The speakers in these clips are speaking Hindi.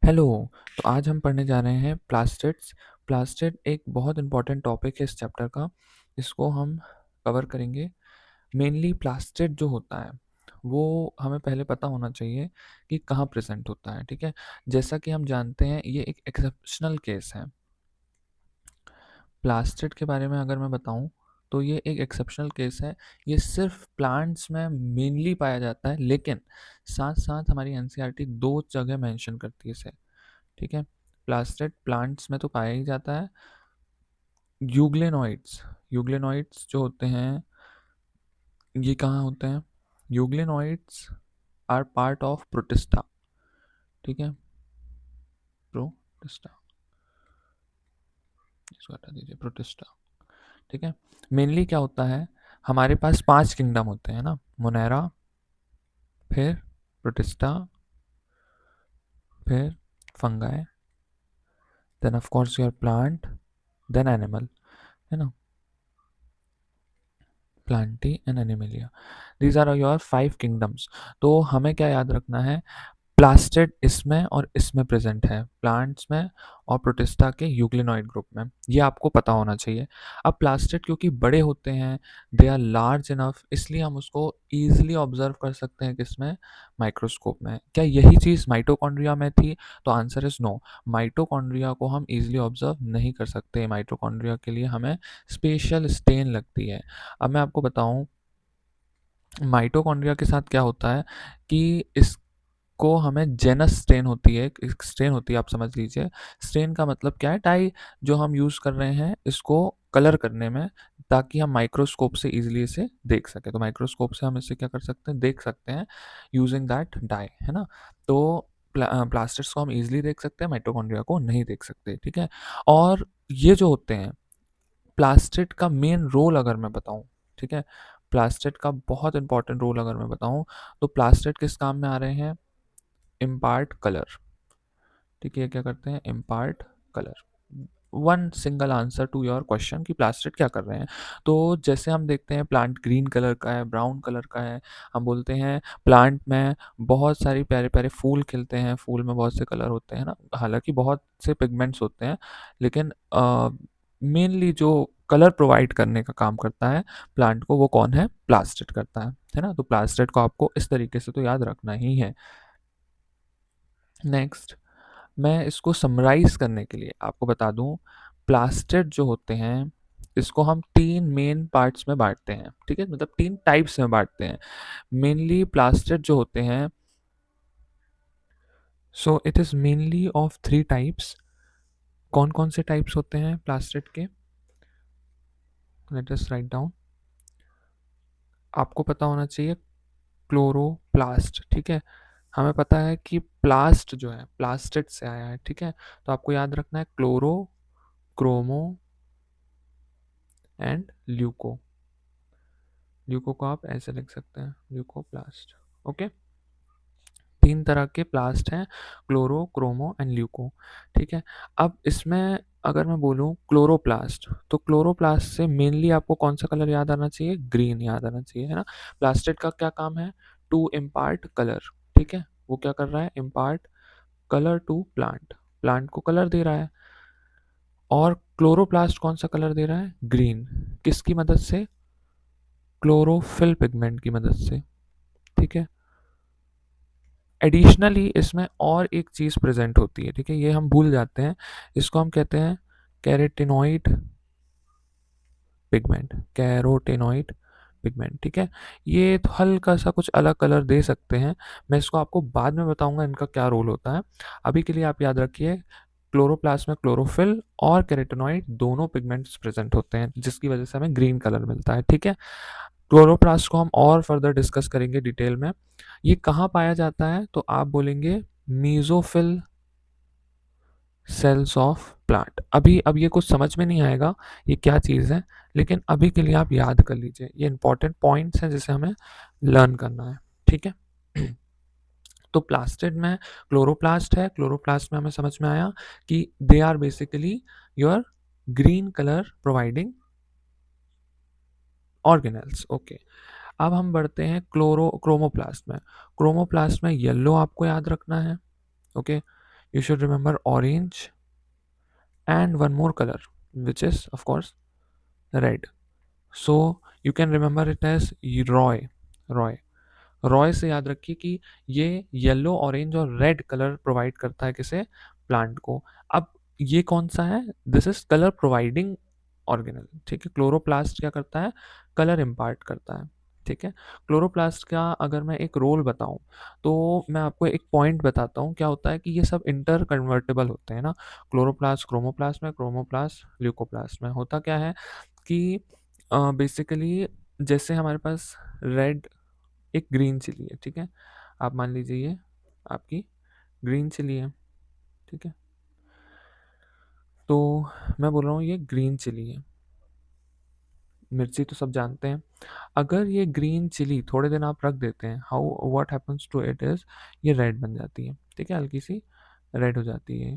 हेलो। तो आज हम पढ़ने जा रहे हैं प्लास्टिड्स। प्लास्टिड एक बहुत इंपॉर्टेंट टॉपिक है इस चैप्टर का। इसको हम कवर करेंगे। मेनली प्लास्टिड जो होता है वो हमें पहले पता होना चाहिए कि कहाँ प्रेजेंट होता है। ठीक है, जैसा कि हम जानते हैं ये एक एक्सेप्शनल केस है। प्लास्टिड के बारे में अगर मैं बताऊं तो ये एक एक्सेप्शनल केस है। ये सिर्फ प्लांट्स में मेनली पाया जाता है, लेकिन साथ साथ हमारी एनसीईआरटी दो जगह मेंशन करती है इसे। ठीक है, प्लास्टिड प्लांट्स में तो पाया ही जाता है। यूग्लेनॉइड्स, यूग्लेनॉइड्स जो होते हैं ये कहाँ होते हैं? Euglenoids are part of protista. ठीक है, प्रोटिस्टा, इसको हटा दीजिए, प्रोटिस्टा। ठीक है, मेनली क्या होता है, हमारे पास 5 किंगडम होते हैं ना, मोनेरा, फिर प्रोटिस्टा, फिर fungi, then of course your plant, then animal, है ना, plantae and animalia. These are your 5 kingdoms. तो हमें क्या याद रखना है, प्लास्टिड इसमें और इसमें प्रेजेंट है, प्लांट्स में और प्रोटिस्टा के यूग्लिनॉइड ग्रुप में। ये आपको पता होना चाहिए। अब प्लास्टिड क्योंकि बड़े होते हैं, दे आर लार्ज इनफ, इसलिए हम उसको ईजिली ऑब्जर्व कर सकते हैं किसमें, माइक्रोस्कोप में। क्या यही चीज़ माइटोकॉन्ड्रिया में थी? तो आंसर इज नो। माइटोकॉन्ड्रिया को हम ईजिली ऑब्जर्व नहीं कर सकते। माइटोकॉन्ड्रिया के लिए हमें स्पेशल स्टेन लगती है। अब मैं आपको बताऊं माइटोकॉन्ड्रिया के साथ क्या होता है कि इसको हमें जेनस स्ट्रेन होती है, एक स्ट्रेन होती है, आप समझ लीजिए। स्ट्रेन का मतलब क्या है, डाई जो हम यूज़ कर रहे हैं इसको कलर करने में, ताकि हम माइक्रोस्कोप से इजीली इसे देख सकें। तो माइक्रोस्कोप से हम इसे क्या कर सकते हैं, देख सकते हैं यूजिंग दैट डाई, है ना। तो प्लास्टिड्स को हम इजीली देख सकते हैं, माइटोकॉन्ड्रिया को नहीं देख सकते। ठीक है, और ये जो होते हैं प्लास्टिड का मेन रोल अगर मैं बताऊं, ठीक है, प्लास्टिड का बहुत इंपॉर्टेंट रोल अगर मैं बताऊं, तो प्लास्टिड किस काम में आ रहे हैं, इम्पार्ट कलर। ठीक है, क्या करते हैं, impart colour. One single answer to your question कि प्लास्टिड क्या कर रहे हैं। तो जैसे हम देखते हैं प्लांट ग्रीन कलर का है, ब्राउन कलर का है, हम बोलते हैं प्लांट में बहुत सारी प्यारे प्यारे फूल खिलते हैं, फूल में बहुत से कलर होते हैं ना, हालांकि बहुत से पिगमेंट्स होते हैं, लेकिन मेनली जो कलर प्रोवाइड करने का काम करता है प्लांट को, वो कौन है, प्लास्टिड करता है ना। तो प्लास्टिड को आपको इस तरीके से तो याद रखना ही है। नेक्स्ट, मैं इसको समराइज करने के लिए आपको बता दूं, प्लास्टिड जो होते हैं इसको हम 3 मेन पार्ट्स में बांटते हैं। ठीक है, मतलब 3 टाइप्स में बांटते हैं मेनली प्लास्टिड जो होते हैं। So it is mainly of 3 types. कौन कौन से टाइप्स होते हैं प्लास्टिड के, लेट अस राइट डाउन। आपको पता होना चाहिए क्लोरोप्लास्ट। ठीक है, हमें पता है कि प्लास्ट जो है प्लास्टिड से आया है। ठीक है, तो आपको याद रखना है chloro, chromo and leuco. Leuco को आप ऐसे लिख सकते हैं, ल्यूकोप्लास्ट। ओके, 3 तरह के प्लास्ट हैं, क्लोरो, क्रोमो एंड ल्यूको। ठीक है, अब इसमें अगर मैं बोलूं क्लोरोप्लास्ट, तो क्लोरोप्लास्ट से मेनली आपको कौन सा कलर याद आना चाहिए, ग्रीन याद आना चाहिए, है ना। प्लास्टिड का क्या काम है, टू इम्पार्ट कलर। ठीक है, वो क्या कर रहा है, impart colour to plant, plant को कलर दे रहा है। और क्लोरोप्लास्ट कौन सा कलर दे रहा है, ग्रीन, किसकी मदद से, क्लोरोफिल पिगमेंट की मदद से। ठीक है, एडिशनली इसमें और एक चीज़ प्रेजेंट होती है। ठीक है, ये हम भूल जाते हैं, इसको हम कहते हैं कैरोटिनॉइड पिगमेंट, कैरोटिनॉइड पिगमेंट। ठीक है, ये तो हल्का सा कुछ अलग कलर दे सकते हैं, मैं इसको आपको बाद में बताऊंगा इनका क्या रोल होता है। अभी के लिए आप याद रखिए, क्लोरोप्लास्ट में क्लोरोफिल और कैरोटिनॉइड दोनों पिगमेंट्स प्रेजेंट होते हैं, जिसकी वजह से हमें ग्रीन कलर मिलता है। ठीक है, क्लोरोप्लास्ट को हम और फर्दर डिस्कस करेंगे डिटेल में। ये कहाँ पाया जाता है, तो आप बोलेंगे मीजोफिल सेल्स ऑफ प्लांट। अभी अब ये कुछ समझ में नहीं आएगा ये क्या चीज़ है, लेकिन अभी के लिए आप याद कर लीजिए, ये इंपॉर्टेंट पॉइंट्स हैं जिसे हमें लर्न करना है। ठीक है, तो प्लास्टिड में क्लोरोप्लास्ट है, क्लोरोप्लास्ट में हमें समझ में आया कि they are basically your green colour providing organelles. Okay, अब हम बढ़ते हैं क्रोमोप्लास्ट में। क्रोमोप्लास्ट में येलो आपको याद रखना है। Okay, You should remember orange and one more color, which is of course red. So you can remember it as Roy. Roy. Roy से याद रखिए कि ये येलो ऑरेंज और रेड कलर प्रोवाइड करता है किसे, प्लांट को। अब ये कौन सा है, this is colour providing organelle, ठीक है। क्लोरोप्लास्ट क्या करता है, कलर इम्पार्ट करता है, ठीक है। क्लोरोप्लास्ट का अगर मैं एक रोल बताऊं तो मैं आपको एक पॉइंट बताता हूँ, क्या होता है कि ये सब इंटर कन्वर्टेबल होते हैं ना, क्लोरोप्लास्ट क्रोमोप्लास्ट में, क्रोमोप्लास्ट ल्यूकोप्लास्ट में। होता क्या है कि बेसिकली जैसे हमारे पास रेड, एक ग्रीन चिली है, ठीक है। आप मान लीजिए ये आपकी ग्रीन चिली है, ठीक है। तो मैं बोल रहा हूँ ये ग्रीन चिली है, मिर्ची तो सब जानते हैं। अगर ये ग्रीन चिली थोड़े दिन आप रख देते हैं, how what happens to it is, ये रेड बन जाती है, ठीक है, हल्की सी रेड हो जाती है,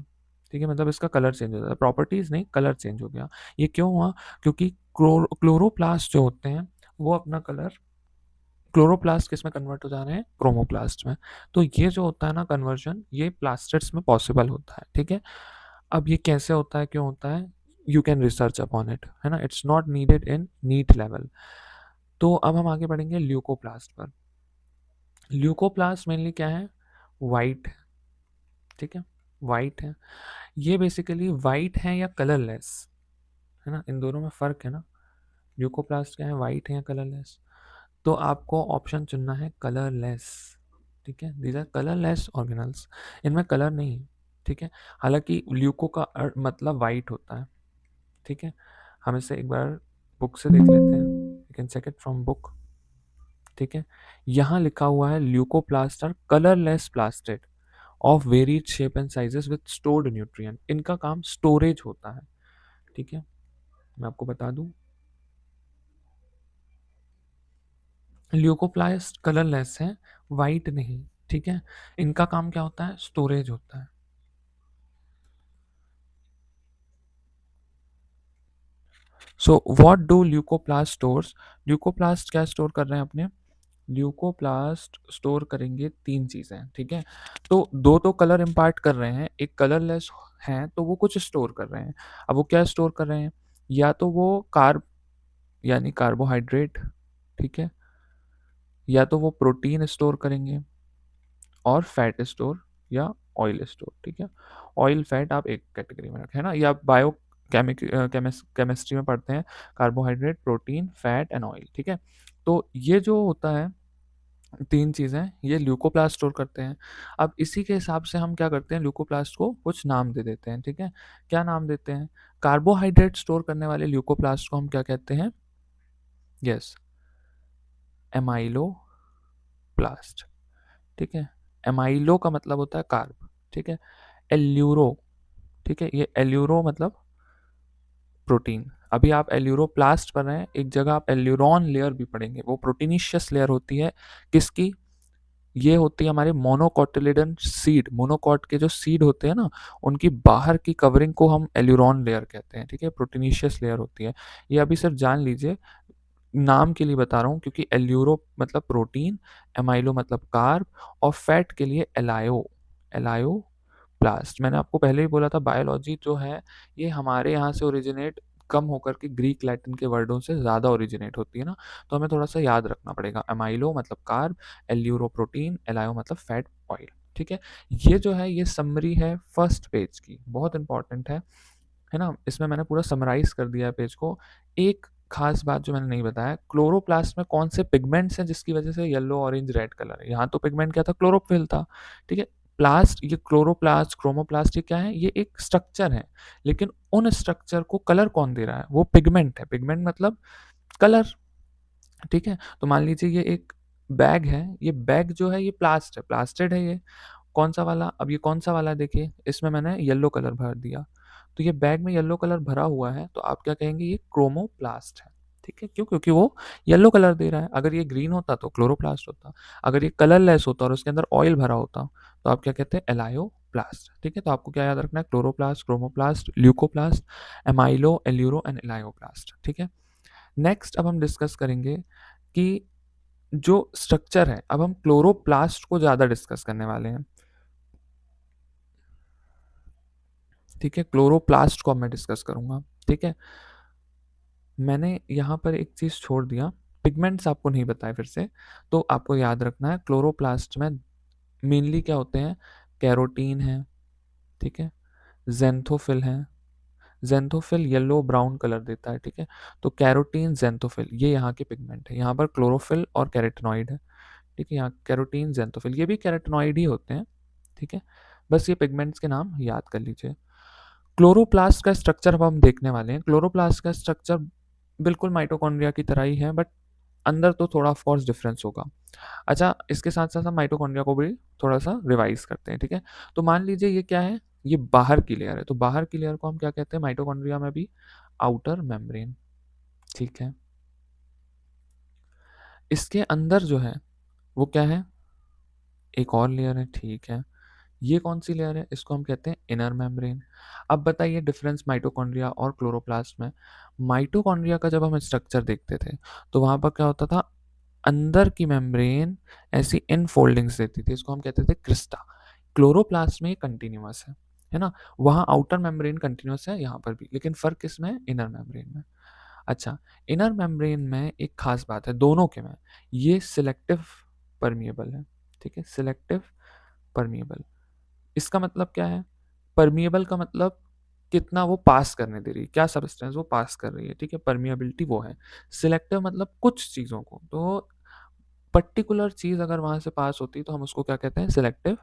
ठीक है। मतलब इसका कलर चेंज हो जाता है, प्रॉपर्टीज नहीं, कलर चेंज हो गया। ये क्यों हुआ, क्योंकि क्लोरोप्लास्ट जो होते हैं वो अपना कलर, क्लोरोप्लास्ट किस में कन्वर्ट हो जा रहे हैं, क्रोमोप्लास्ट में। तो ये जो होता है ना कन्वर्जन, ये प्लास्टिड्स में पॉसिबल होता है, ठीक है। अब ये कैसे होता है, क्यों होता है, you can research upon it, है ना, it's not needed in NEET level. तो अब हम आगे बढ़ेंगे ल्यूकोप्लास्ट पर। ल्यूकोप्लास्ट मेनली क्या है, वाइट, ठीक है, वाइट है। ये बेसिकली वाइट है या कलरलेस, है ना, इन दोनों में फर्क है ना। ल्यूकोप्लास्ट क्या है, वाइट है या कलरलेस। तो आपको ऑप्शन चुनना है कलरलेस, ठीक है। दीज आर कलरलेस ऑर्गेनल्स, इनमें कलर नहीं है, ठीक है। हालांकि ल्यूको का मतलब वाइट होता है, ठीक है। हम इसे एक बार बुक से देख लेते हैं, you can check it from book, ठीक है। यहाँ लिखा हुआ है leucoplast are colourless plastid of varied shape and sizes with stored nutrient. इनका काम स्टोरेज होता है, ठीक है। मैं आपको बता दूं, ल्यूकोप्लास्ट कलरलेस है, वाइट नहीं, ठीक है। इनका काम क्या होता है, स्टोरेज होता है। So what do leucoplast stores, leucoplast क्या स्टोर कर रहे हैं अपने, ल्यूकोप्लास्ट स्टोर करेंगे तीन चीजें, ठीक है। तो दो तो कलर इम्पार्ट कर रहे हैं, एक कलरलेस है तो वो कुछ स्टोर कर रहे हैं। अब वो क्या स्टोर कर रहे हैं, या तो वो कार्ब यानी कार्बोहाइड्रेट, ठीक है, या तो वो प्रोटीन स्टोर करेंगे और फैट स्टोर या ऑयल स्टोर, ठीक है। ऑयल फैट आप एक कैटेगरी में रखें, है ना, या बायो केमिस्ट्री में पढ़ते हैं, carbohydrate protein fat and oil, ठीक है। तो ये जो होता है तीन चीज़ें, ये ल्यूकोप्लास्ट स्टोर करते हैं। अब इसी के हिसाब से हम क्या करते हैं, ल्यूकोप्लास्ट को कुछ नाम दे देते हैं, ठीक है। क्या नाम देते हैं, कार्बोहाइड्रेट स्टोर करने वाले ल्यूकोप्लास्ट को हम क्या कहते हैं, यस, एमाइलो प्लास्ट, ठीक है। एमाइलो का मतलब होता है कार्ब, ठीक है। एल्यूरो, ठीक है, ये एल्यूरो मतलब प्रोटीन। अभी आप एल्यूरोप्लास्ट पढ़ रहे हैं, एक जगह आप एल्यूरोन लेयर भी पढ़ेंगे, वो प्रोटीनिशियस लेयर होती है, किसकी, ये होती है हमारे मोनोकोटिलिडन सीड, मोनोकॉट के जो सीड होते हैं ना, उनकी बाहर की कवरिंग को हम एल्यूरोन लेयर कहते हैं, ठीक है, प्रोटीनिशियस लेयर होती है। ये अभी सिर्फ जान लीजिए, नाम के लिए बता रहा हूँ, क्योंकि एल्यूरो मतलब प्रोटीन, एमाइलो मतलब कार्ब, और फैट के लिए एलायो, एलायो प्लास्ट। मैंने आपको पहले ही बोला था, बायोलॉजी जो है ये हमारे यहाँ से ओरिजिनेट कम होकर के ग्रीक लैटिन के वर्डों से ज़्यादा ओरिजिनेट होती है ना, तो हमें थोड़ा सा याद रखना पड़ेगा। एमाइलो मतलब कार्ब, एल्यूरो प्रोटीन, एलायो मतलब फैट ऑयल, ठीक है। ये जो है ये समरी है फर्स्ट पेज की, बहुत इंपॉर्टेंट है ना। इसमें मैंने पूरा समराइज कर दिया है पेज को। एक खास बात जो मैंने नहीं बताया, क्लोरोप्लास्ट में कौन से पिगमेंट्स हैं जिसकी वजह से येलो ऑरेंज रेड कलर है। यहाँ तो पिगमेंट क्या था, क्लोरोफिल था, ठीक है। प्लास्ट, ये क्लोरोप्लास्ट क्रोमोप्लास्ट ये क्या है, ये एक स्ट्रक्चर है, लेकिन उन स्ट्रक्चर को कलर कौन दे रहा है, वो पिगमेंट है, पिगमेंट मतलब कलर, ठीक है। तो मान लीजिए ये एक बैग है, ये बैग जो है ये प्लास्ट है, प्लास्टेड है ये, कौन सा वाला, अब ये कौन सा वाला है देखिए, इसमें मैंने येलो कलर भर दिया, तो ये बैग में येलो कलर भरा हुआ है, तो आप क्या कहेंगे, ये क्रोमोप्लास्ट है, ठीक है। क्यों, क्योंकि वो येलो कलर दे रहा है। अगर ये ग्रीन होता तो क्लोरोप्लास्ट होता, अगर ये कलरलेस होता और उसके अंदर ऑयल भरा होता तो आप क्या कहते हैं, एलायोप्लास्ट, ठीक है। तो आपको क्या याद रखना है, chloroplast, chromoplast, leucoplast, amylo, aleuro and elaioplast, ठीक है। नेक्स्ट अब हम डिस्कस करेंगे कि जो स्ट्रक्चर है, अब हम क्लोरोप्लास्ट को ज़्यादा डिस्कस करने वाले हैं। ठीक है, क्लोरोप्लास्ट को अब मैं डिस्कस करूंगा। ठीक है, मैंने यहाँ पर एक चीज़ छोड़ दिया, पिगमेंट्स आपको नहीं बताए फिर से, तो आपको याद रखना है क्लोरोप्लास्ट में मेनली क्या होते हैं, कैरोटीन है, ठीक है, ज़ेंथोफिल है, ज़ेंथोफिल येलो ब्राउन कलर देता है, ठीक है, तो कैरोटीन ज़ेंथोफिल ये यहाँ के पिगमेंट है, यहाँ पर क्लोरोफिल और कैरोटिनॉइड है, ठीक है, यहाँ कैरोटीन ज़ेंथोफिल ये भी कैरोटिनॉइड ही होते हैं, ठीक है, बस ये पिगमेंट्स के नाम याद कर लीजिए। क्लोरोप्लास्ट का स्ट्रक्चर अब हम देखने वाले हैं। क्लोरोप्लास्ट का स्ट्रक्चर बिल्कुल माइटोकॉन्ड्रिया की तरह ही है, बट अंदर तो थोड़ा ऑफ कोर्स डिफरेंस होगा। अच्छा, इसके साथ साथ हम माइटोकॉन्ड्रिया को भी थोड़ा सा रिवाइज करते हैं, ठीक है। तो मान लीजिए ये क्या है, ये बाहर की लेयर है, तो बाहर की लेयर को हम क्या कहते हैं माइटोकॉन्ड्रिया में भी, आउटर मेम्ब्रेन, ठीक है। इसके अंदर जो है वो क्या है, एक और लेयर है, ठीक है। ये कौन सी लेयर है, इसको हम कहते हैं इनर मेम्ब्रेन। अब बताइए डिफरेंस माइटोकॉन्ड्रिया और क्लोरोप्लास्ट में। माइटोकॉन्ड्रिया का जब हम स्ट्रक्चर देखते थे तो वहां पर क्या होता था, अंदर की मेम्ब्रेन ऐसी इन फोल्डिंग्स देती थी, इसको हम कहते थे क्रिस्टा। क्लोरोप्लास्ट में कंटिन्यूअस है ना, वहाँ आउटर मेम्ब्रेन कंटिन्यूअस है, यहाँ पर भी, लेकिन फर्क किसमें है, इनर मेम्ब्रेन में। अच्छा, इनर मेम्ब्रेन में एक खास बात है दोनों के में, ये सिलेक्टिव परमिएबल है, ठीक है, सिलेक्टिव परमिएबल। इसका मतलब क्या है, परमिएबल का मतलब कितना वो पास करने दे रही है, क्या सब्सटेंस वो पास कर रही है, ठीक है, परमिएबिलिटी वो है। सिलेक्टिव मतलब कुछ चीज़ों को, तो पर्टिकुलर चीज़ अगर वहाँ से पास होती है तो हम उसको क्या कहते हैं, सिलेक्टिव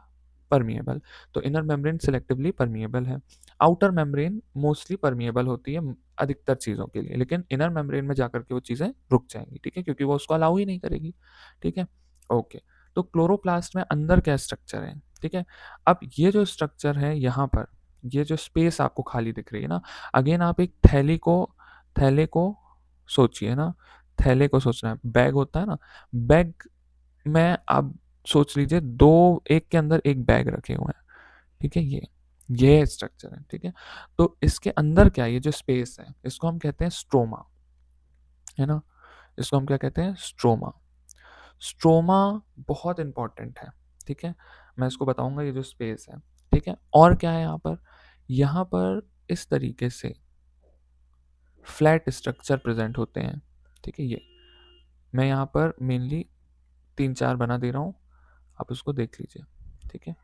परमिएबल। तो इनर मेम्ब्रेन सिलेक्टिवली परमिएबल है, आउटर मेम्ब्रेन मोस्टली परमिएबल होती है अधिकतर चीज़ों के लिए, लेकिन इनर मेम्ब्रेन में जाकर के वो चीज़ें रुक जाएंगी, ठीक है, क्योंकि वो उसको अलाउ ही नहीं करेगी, ठीक है। ओके, तो क्लोरोप्लास्ट में अंदर क्या स्ट्रक्चर है, ठीक है। अब ये जो स्ट्रक्चर है यहाँ पर, ये जो स्पेस आपको खाली दिख रही है ना, अगेन आप एक थैले को सोचिए ना, थैले को सोचना है, बैग होता है ना, बैग में आप सोच लीजिए दो, एक के अंदर एक बैग रखे हुए हैं, ठीक है, ये स्ट्रक्चर है, ठीक है। तो इसके अंदर क्या है, ये जो स्पेस है इसको हम कहते हैं स्ट्रोमा, है ना, इसको हम क्या कहते हैं, स्ट्रोमा। स्ट्रोमा बहुत इंपॉर्टेंट है, ठीक है, मैं इसको बताऊंगा, ये जो स्पेस है, ठीक है। और क्या है यहाँ पर इस तरीके से फ्लैट स्ट्रक्चर प्रेजेंट होते हैं, ठीक है। ये मैं यहाँ पर मेनली 3-4 बना दे रहा हूँ, आप उसको देख लीजिए, ठीक है।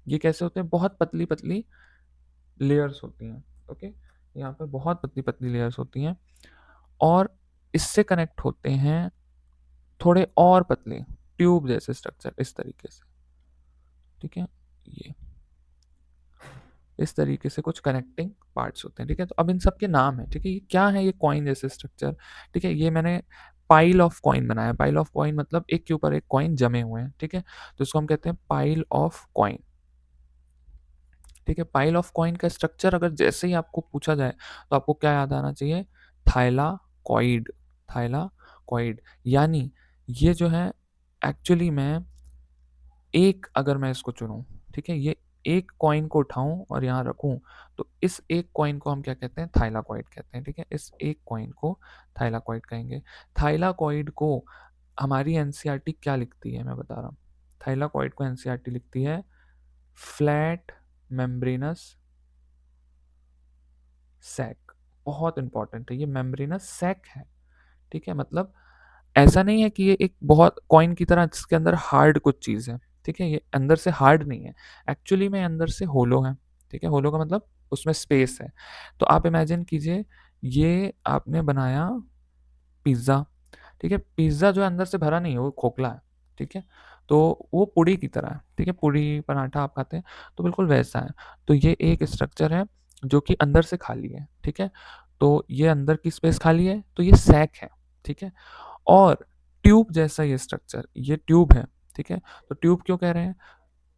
ये कैसे होते हैं, बहुत पतली पतली लेयर्स होती हैं, ओके, यहाँ पर बहुत पतली पतली लेयर्स होती हैं, और इससे कनेक्ट होते हैं थोड़े और पतले ट्यूब जैसे स्ट्रक्चर इस तरीके से, ठीक है, ये इस तरीके से कुछ कनेक्टिंग पार्ट्स होते हैं, ठीक है। तो अब इन सब के नाम है, ठीक है, ये क्या है, ये कॉइन जैसे स्ट्रक्चर, ठीक है, ये मैंने पाइल ऑफ कॉइन बनाया, पाइल ऑफ कॉइन मतलब एक के ऊपर एक कॉइन जमे हुए हैं, ठीक है, तो इसको हम कहते हैं पाइल ऑफ कॉइन, ठीक है। पाइल ऑफ कॉइन का स्ट्रक्चर अगर जैसे ही आपको पूछा जाए तो आपको क्या याद आना चाहिए, थाइलाकॉइड, थाइलाकॉइड, यानी ये जो है एक्चुअली में एक, अगर मैं इसको चुनूं, ठीक है, ये एक कॉइन को उठाऊं और यहाँ रखूं, तो इस एक कॉइन को हम क्या कहते हैं, थाइलाकॉइड कहते हैं, ठीक है, इस एक कॉइन को थाइलाकॉइड कहेंगे। थाइलाकॉइड को हमारी एनसीईआरटी क्या लिखती है, मैं बता रहा हूँ, थाइलाकॉइड को एनसीईआरटी लिखती है फ्लैट मेम्ब्रेनस सैक। बहुत इंपॉर्टेंट है, ये मेम्ब्रेनस सैक है, ठीक है, मतलब ऐसा नहीं है कि ये एक बहुत कॉइन की तरह जिसके अंदर हार्ड कुछ चीज़ है, ठीक है, ये अंदर से हार्ड नहीं है, एक्चुअली में अंदर से होलो है, ठीक है, होलो का मतलब उसमें स्पेस है। तो आप इमेजिन कीजिए, ये आपने बनाया पिज़्ज़ा, ठीक है, पिज़्ज़ा जो है अंदर से भरा नहीं है, वो खोखला है, ठीक है, तो वो पूड़ी की तरह है, ठीक है, पूड़ी पराठा आप खाते हैं, तो बिल्कुल वैसा है। तो ये एक स्ट्रक्चर है जो कि अंदर से खाली है, ठीक है, तो ये अंदर की स्पेस खाली है, तो ये सैक है, ठीक है। और ट्यूब जैसा ये स्ट्रक्चर, ये ट्यूब है, ठीक है, तो ट्यूब क्यों कह रहे हैं,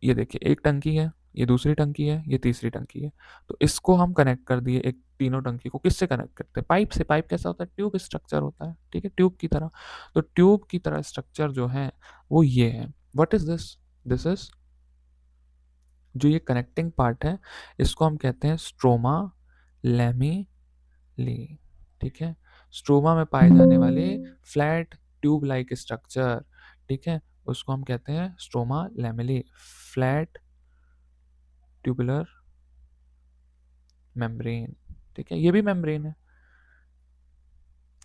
ये देखिए एक टंकी है, ये दूसरी टंकी है, ये तीसरी टंकी है, तो इसको हम कनेक्ट कर दिए, एक तीनों टंकी को किससे कनेक्ट करते हैं, पाइप से। पाइप कैसा होता है, ट्यूब स्ट्रक्चर होता है, ठीक है, ट्यूब की तरह। तो ट्यूब की तरह स्ट्रक्चर जो है वो ये है। What is this, this is जो ये कनेक्टिंग पार्ट है, इसको हम कहते हैं स्ट्रोमा लैमेली, ठीक है, स्ट्रोमा में पाए जाने वाले फ्लैट ट्यूब लाइक स्ट्रक्चर, ठीक है, उसको हम कहते हैं stroma lamellae, flat tubular membrane, ठीक है, ये भी मेम्ब्रेन है,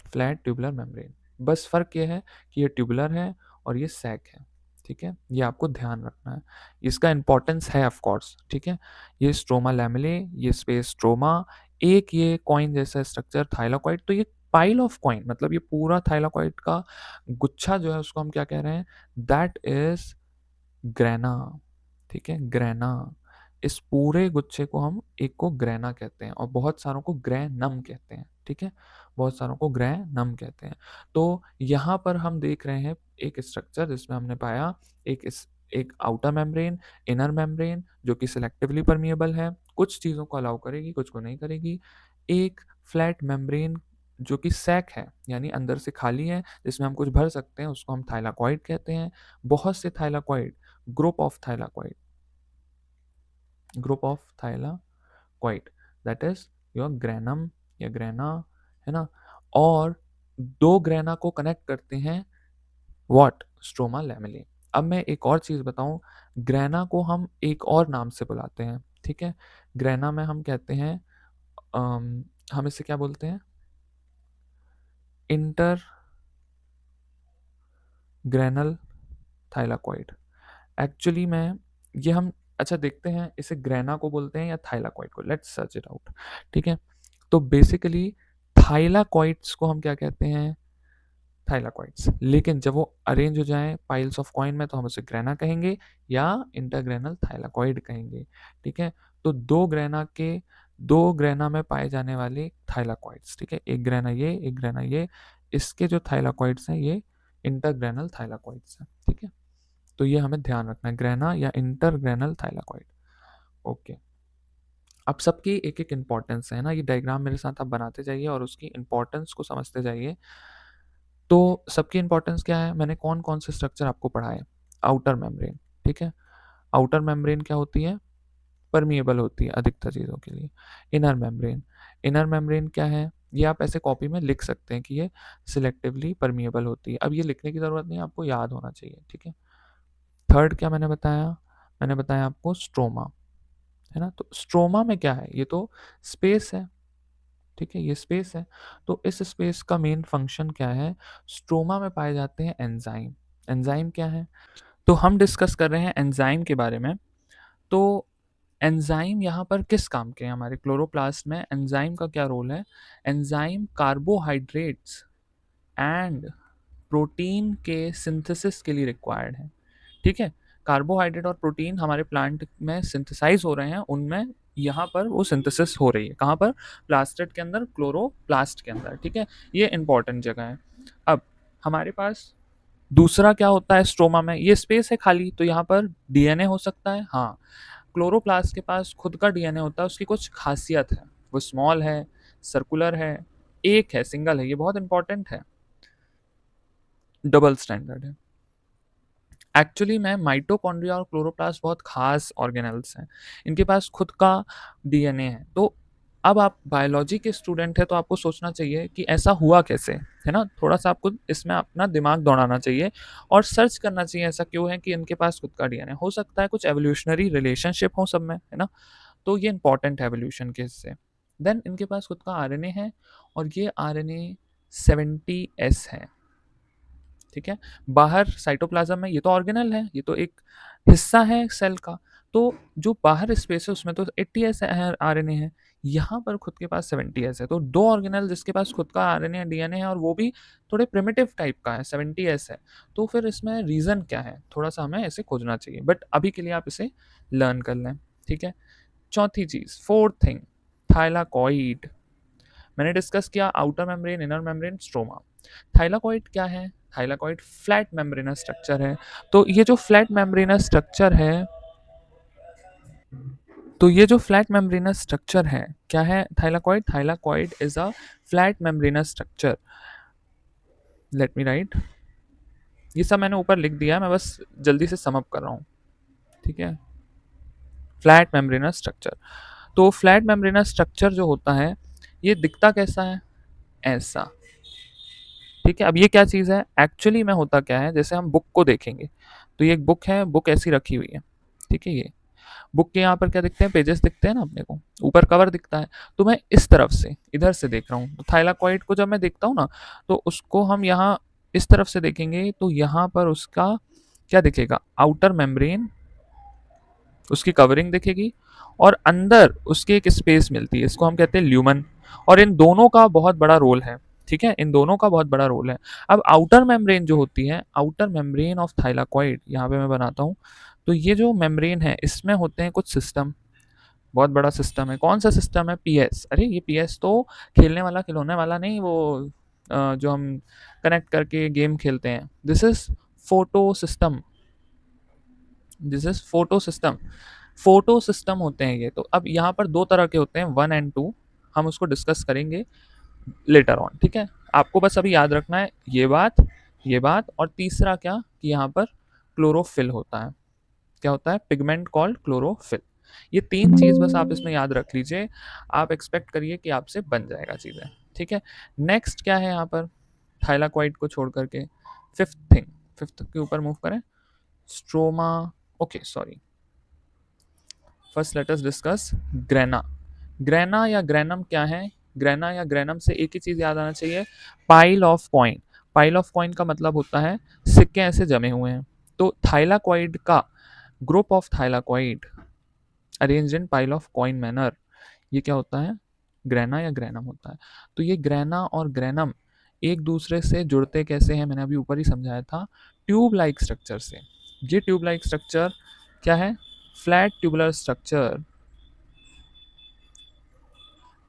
फ्लैट ट्यूबुलर मेम्ब्रेन। बस फ़र्क ये है कि ये ट्यूबुलर है और ये सैक है, ठीक है? ये आपको ध्यान रखना है। इसका इम्पोर्टेंस है ऑफ कोर्स, ठीक है? ये स्ट्रोमा लैमेले, ये स्पेस स्ट्रोमा, एक ये कॉइन जैसा स्ट्रक्चर थाइलाकॉइड, तो ये पाइल ऑफ कॉइन, मतलब ये पूरा थाइलाकॉइड का गुच्छा जो है उसको हम क्या कह रहे हैं? दैट इज़ ग्रैना, ठीक है? ग्रैना। इस पूरे गुच्छे को हम एक को ग्रैना कहते हैं और बहुत सारों को ग्रैनम कहते हैं, ठीक है? बहुत सारों को ग्रैनम कहते हैं। तो यहाँ पर हम देख रहे हैं एक स्ट्रक्चर जिसमें हमने पाया एक आउटर मेम्ब्रेन, इनर मेम्ब्रेन जो कि सिलेक्टिवली परमिएबल है, कुछ चीज़ों को अलाउ करेगी, कुछ को नहीं करेगी। एक फ्लैट मेम्ब्रेन जो कि सैक है, यानी अंदर से खाली है, जिसमें हम कुछ भर सकते हैं, उसको हम थाइलाकॉइड कहते हैं। बहुत से thylakoid, group of thylakoid, group of thylakoid, that is your granum या ग्रैना, है ना? और दो ग्रैना को कनेक्ट करते हैं व्हाट? स्ट्रोमा लैमेले। अब मैं एक और चीज बताऊं, ग्रैना को हम एक और नाम से बुलाते हैं, ठीक है? ग्रैना में हम कहते हैं हम इसे क्या बोलते हैं? Inter ग्रैनल thylakoid. एक्चुअली में ये हम अच्छा देखते हैं, इसे ग्रैना को बोलते हैं या थाइलाकॉइड को, लेट्स सर्च इट आउट, ठीक है? तो बेसिकली थाइलाकॉइड्स को हम क्या कहते हैं? थाइलाकॉइड्स। लेकिन जब वो अरेंज हो जाएं पाइल्स ऑफ कॉइन में तो हम उसे ग्रैना कहेंगे या इंटरग्रेनल थाइलाकॉइड कहेंगे, ठीक है? तो दो ग्रैना में पाए जाने वाले थाइलाकॉइड्स, ठीक है? एक ग्रैना ये, एक ग्रैना ये, इसके जो थाइलाकॉइड्स हैं ये इंटरग्रेनल थाइलाकॉइड्स हैं, ठीक है? तो ये हमें ध्यान रखना है, ग्रैना या इंटरग्रेनल थाइलाकॉइड। ओके, अब सबकी एक एक इंपॉर्टेंस है ना, ये डायग्राम मेरे साथ आप बनाते जाइए और उसकी इंपॉर्टेंस को समझते जाइए। तो सबकी इंपॉर्टेंस क्या है? मैंने कौन कौन से स्ट्रक्चर आपको पढ़ाए? आउटर मेम्ब्रेन, ठीक है? आउटर मेम्ब्रेन क्या होती है? परमिएबल होती है अधिकतर चीज़ों के लिए। इनर मेम्ब्रेन, इनर मेम्ब्रेन क्या है? ये आप ऐसे कॉपी में लिख सकते हैं कि ये सिलेक्टिवली परमिएबल होती है। अब ये लिखने की ज़रूरत नहीं है, आपको याद होना चाहिए, ठीक है? थर्ड क्या मैंने बताया? मैंने बताया आपको स्ट्रोमा, है ना? तो स्ट्रोमा में क्या है? ये तो स्पेस है, ठीक है? ये स्पेस है। तो इस स्पेस का मेन फंक्शन क्या है? स्ट्रोमा में पाए जाते हैं एंजाइम। एंजाइम क्या है? तो हम डिस्कस कर रहे हैं एंजाइम के बारे में। तो एंजाइम यहाँ पर किस काम के हैं? हमारे क्लोरोप्लास्ट में एंजाइम का क्या रोल है? एंजाइम कार्बोहाइड्रेट्स एंड प्रोटीन के सिंथेसिस के लिए रिक्वायर्ड है, ठीक है? कार्बोहाइड्रेट और प्रोटीन हमारे प्लांट में सिंथेसाइज हो रहे हैं, उनमें यहाँ पर वो सिंथेसिस हो रही है। कहाँ पर? प्लास्टिड के अंदर, क्लोरोप्लास्ट के अंदर, ठीक है? ये इंपॉर्टेंट जगह है। अब हमारे पास दूसरा क्या होता है स्ट्रोमा में? ये स्पेस है खाली, तो यहाँ पर डीएनए हो सकता है, हाँ। क्लोरोप्लास्ट के पास खुद का डीएनए होता है, उसकी कुछ खासियत है, वो स्मॉल है, सर्कुलर है, एक है, सिंगल है, ये बहुत इंपॉर्टेंट है, डबल स्टैंडर्ड है। एक्चुअली में माइटोकॉन्ड्रिया और क्लोरोप्लास्ट बहुत खास ऑर्गेनेल्स हैं, इनके पास खुद का डीएनए है। तो अब आप बायोलॉजी के स्टूडेंट हैं तो आपको सोचना चाहिए कि ऐसा हुआ कैसे, है ना? थोड़ा सा आपको इसमें अपना दिमाग दौड़ाना चाहिए और सर्च करना चाहिए ऐसा क्यों है कि इनके पास खुद का डीएनए। हो सकता है कुछ एवोल्यूशनरी रिलेशनशिप हो सब में, है ना? तो ये इंपॉर्टेंट है एवोल्यूशन के हिस्से। देन इनके पास खुद का आरएनए है और ये आरएनए 70S है, ठीक है? बाहर साइटोप्लाज्म में ये तो ऑर्गेनल है, ये तो एक हिस्सा है सेल का। तो जो बाहर स्पेस है उसमें तो 80S आरएनए है, यहाँ पर खुद के पास 70S है। तो दो ऑर्गेनल जिसके पास खुद का आरएनए डीएनए है और वो भी थोड़े प्रिमिटिव टाइप का है, 70S है। तो फिर इसमें रीजन क्या है? थोड़ा सा हमें इसे खोजना चाहिए, बट अभी के लिए आप इसे लर्न कर लें, ठीक है? चौथी चीज, फोर्थ थिंग, थाइलाकॉइड। मैंने डिस्कस किया outer membrane, inner membrane, stroma. Thylakoid क्या है? थाइलाकॉइड फ्लैट मेम्ब्रेनस स्ट्रक्चर है। तो ये जो फ्लैट मेम्ब्रेनस स्ट्रक्चर है, तो ये जो फ्लैट मेम्ब्रेनस स्ट्रक्चर है क्या है? Thylakoid, thylakoid is a flat membranous structure. Let me right, ये सब मैंने ऊपर लिख दिया, मैं बस जल्दी से समअप कर रहा हूँ, ठीक है? फ्लैट मेम्ब्रेनस स्ट्रक्चर, तो फ्लैट मेम्ब्रेनस स्ट्रक्चर जो होता है ये दिखता कैसा है? ऐसा, ठीक है? अब ये क्या चीज़ है? एक्चुअली में होता क्या है, जैसे हम बुक को देखेंगे तो ये एक बुक है, बुक ऐसी रखी हुई है, ठीक है? ये बुक के यहाँ पर क्या दिखते हैं, पेजेस दिखते हैं ना अपने को, ऊपर कवर दिखता है। तो मैं इस तरफ से, इधर से देख रहा हूँ, तो थाइलाकॉइड को जब मैं देखता हूँ ना, तो उसको हम यहाँ इस तरफ से देखेंगे, तो यहाँ पर उसका क्या दिखेगा, आउटर मेम्ब्रेन, उसकी कवरिंग दिखेगी, और अंदर उसके एक स्पेस मिलती है, इसको हम कहते हैं ल्यूमन। और इन दोनों का बहुत बड़ा रोल है, ठीक है, इन दोनों का बहुत बड़ा रोल है। अब आउटर मेम्ब्रेन जो होती है, आउटर मेम्ब्रेन ऑफ थाइलाकॉइड, यहाँ पे मैं बनाता हूँ, तो ये जो मेम्ब्रेन है इसमें होते हैं कुछ सिस्टम, बहुत बड़ा सिस्टम है। कौन सा सिस्टम है, पीएस। अरे ये पीएस तो खेलने वाला, खिलौने वाला नहीं, वो जो हम कनेक्ट करके गेम खेलते हैं, this is photo system, this is photo system, photo system होते हैं ये। तो अब यहाँ पर दो तरह के होते हैं, 1 और 2, हम उसको डिस्कस करेंगे लेटर ऑन, ठीक है। आपको बस अभी याद रखना है ये बात, और तीसरा क्या कि यहाँ पर क्लोरोफिल होता है। क्या होता है, पिगमेंट कॉल्ड क्लोरोफिल। ये तीन चीज बस आप इसमें याद रख लीजिए, आप एक्सपेक्ट करिए कि आपसे बन जाएगा चीजें, ठीक है। नेक्स्ट क्या है यहाँ पर, थाइलाकॉइड को छोड़ करके फिफ्थ थिंग, फिफ्थ के ऊपर मूव करें, stroma, okay sorry, first let us discuss grana. Grana या ग्रेनम क्या है, ग्रेना या ग्रेनम से एक ही चीज याद आना चाहिए, pile of coin. Pile of coin का मतलब होता है सिक्के ऐसे जमे हुए हैं। तो थाइलाकॉइड का group of thylakoid arrange in pile of coin manner, ये क्या होता है, ग्रेना या ग्रेनम होता है। तो ये ग्रेना और ग्रेनम एक दूसरे से जुड़ते कैसे हैं, मैंने अभी ऊपर ही समझाया था, ट्यूब लाइक स्ट्रक्चर से। ये ट्यूब लाइक स्ट्रक्चर क्या है, flat tubular structure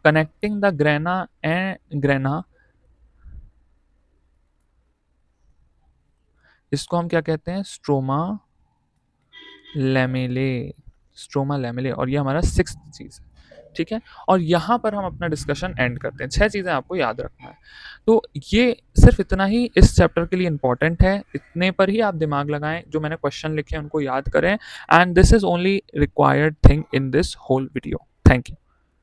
connecting the grana and grana, इसको हम क्या कहते हैं, स्ट्रोमा लेमेले, स्ट्रोमा लेमेले। और ये हमारा सिक्स चीज है, ठीक है। और यहाँ पर हम अपना डिस्कशन एंड करते हैं, छह चीजें आपको याद रखना है। तो ये सिर्फ इतना ही इस चैप्टर के लिए इंपॉर्टेंट है, इतने पर ही आप दिमाग लगाएं, जो मैंने क्वेश्चन लिखे हैं उनको याद करें, and this is only required thing in this whole video. Thank you.